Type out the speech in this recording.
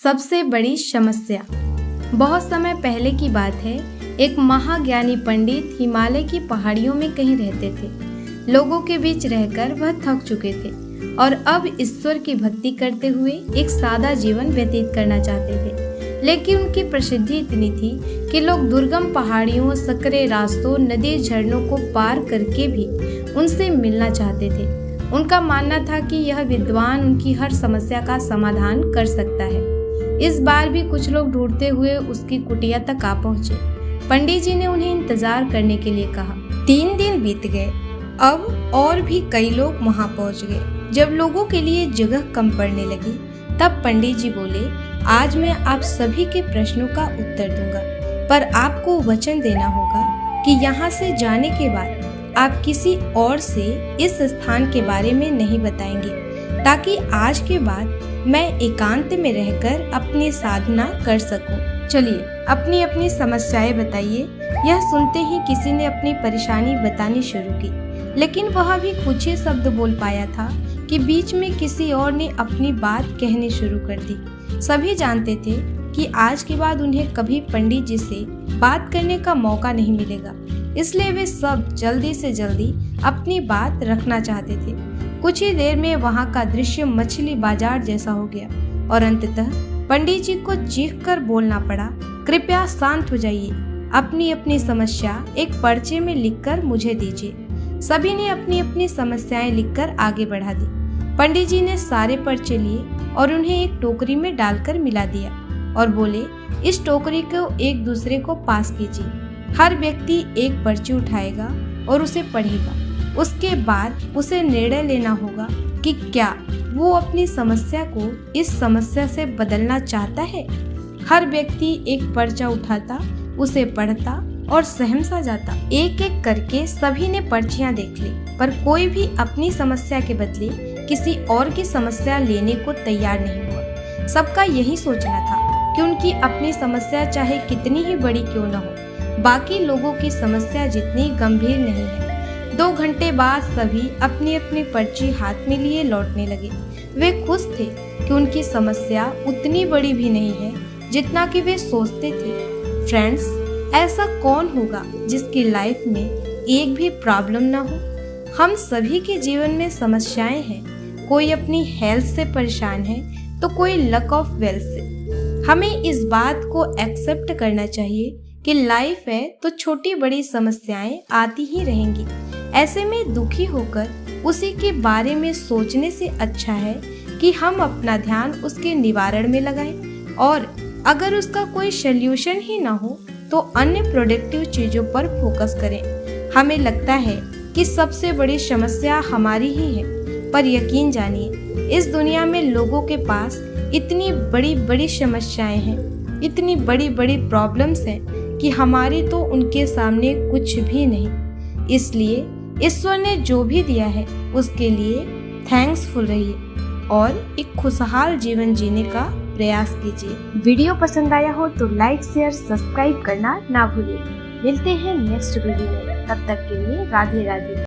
सबसे बड़ी समस्या। बहुत समय पहले की बात है। एक महाज्ञानी पंडित हिमालय की पहाड़ियों में कहीं रहते थे। लोगों के बीच रहकर वह थक चुके थे और अब ईश्वर की भक्ति करते हुए एक सादा जीवन व्यतीत करना चाहते थे। लेकिन उनकी प्रसिद्धि इतनी थी कि लोग दुर्गम पहाड़ियों, सकरे रास्तों, नदी, झरनों को पार करके भी उनसे मिलना चाहते थे। उनका मानना था कि यह विद्वान उनकी हर समस्या का समाधान कर सकता है। इस बार भी कुछ लोग ढूंढते हुए उसकी कुटिया तक आ पहुंचे। पंडित जी ने उन्हें इंतजार करने के लिए कहा। 3 दिन बीत गए। अब और भी कई लोग वहां पहुंच गए। जब लोगों के लिए जगह कम पड़ने लगी, तब पंडित जी बोले, आज मैं आप सभी के प्रश्नों का उत्तर दूंगा, पर आपको वचन देना होगा कि यहाँ से जाने के बाद आप किसी और से इस स्थान के बारे में नहीं बताएंगे, ताकि आज के बाद मैं एकांत में रहकर अपनी साधना कर सकूं। चलिए अपनी अपनी समस्याएं बताइए। यह सुनते ही किसी ने अपनी परेशानी बतानी शुरू की, लेकिन वह भी कुछ ही शब्द बोल पाया था कि बीच में किसी और ने अपनी बात कहनी शुरू कर दी। सभी जानते थे कि आज के बाद उन्हें कभी पंडित जी से बात करने का मौका नहीं मिलेगा, इसलिए वे सब जल्दी से जल्दी अपनी बात रखना चाहते थे। कुछ ही देर में वहां का दृश्य मछली बाजार जैसा हो गया और अंततः पंडित जी को चीखकर बोलना पड़ा, कृपया शांत हो जाइए, अपनी अपनी समस्या एक पर्चे में लिखकर मुझे दीजिए। सभी ने अपनी अपनी समस्याएं लिखकर आगे बढ़ा दी। पंडित जी ने सारे पर्चे लिए और उन्हें एक टोकरी में डालकर मिला दिया और बोले, इस टोकरी को एक दूसरे को पास कीजिए। हर व्यक्ति एक पर्ची उठाएगा और उसे पढ़ेगा। उसके बाद उसे निर्णय लेना होगा कि क्या वो अपनी समस्या को इस समस्या से बदलना चाहता है। हर व्यक्ति एक पर्चा उठाता, उसे पढ़ता और सहम सा जाता। एक एक करके सभी ने पर्चियां देख ली, पर कोई भी अपनी समस्या के बदले किसी और की समस्या लेने को तैयार नहीं हुआ। सबका यही सोचना था कि उनकी अपनी समस्या चाहे कितनी ही बड़ी क्यों न हो, बाकी लोगों की समस्या जितनी गंभीर नहीं है। 2 घंटे बाद सभी अपनी अपनी पर्ची हाथ में लिए लौटने लगे। वे खुश थे कि उनकी समस्या उतनी बड़ी भी नहीं है जितना कि वे सोचते थे। फ्रेंड्स, ऐसा कौन होगा जिसकी लाइफ में एक भी प्रॉब्लम ना हो। हम सभी के जीवन में समस्याएं हैं। कोई अपनी हेल्थ से परेशान है तो कोई लक ऑफ वेल्थ से। हमें इस बात को एक्सेप्ट करना चाहिए कि लाइफ है तो छोटी बड़ी समस्याएं आती ही रहेंगी। ऐसे में दुखी होकर उसी के बारे में सोचने से अच्छा है कि हम अपना ध्यान उसके निवारण में लगाएं, और अगर उसका कोई सल्यूशन ही ना हो तो अन्य प्रोडक्टिव चीजों पर फोकस करें। हमें लगता है कि सबसे बड़ी समस्या हमारी ही है, पर यकीन जानिए इस दुनिया में लोगों के पास इतनी बड़ी बड़ी समस्याएं हैं, इतनी बड़ी बड़ी प्रॉब्लम्स हैं कि हमारी तो उनके सामने कुछ भी नहीं। इसलिए ईश्वर ने जो भी दिया है उसके लिए थैंकफुल रहिए और एक खुशहाल जीवन जीने का प्रयास कीजिए। वीडियो पसंद आया हो तो लाइक, शेयर, सब्सक्राइब करना ना भूलिए। मिलते हैं नेक्स्ट वीडियो में। तब तक के लिए राधे राधे।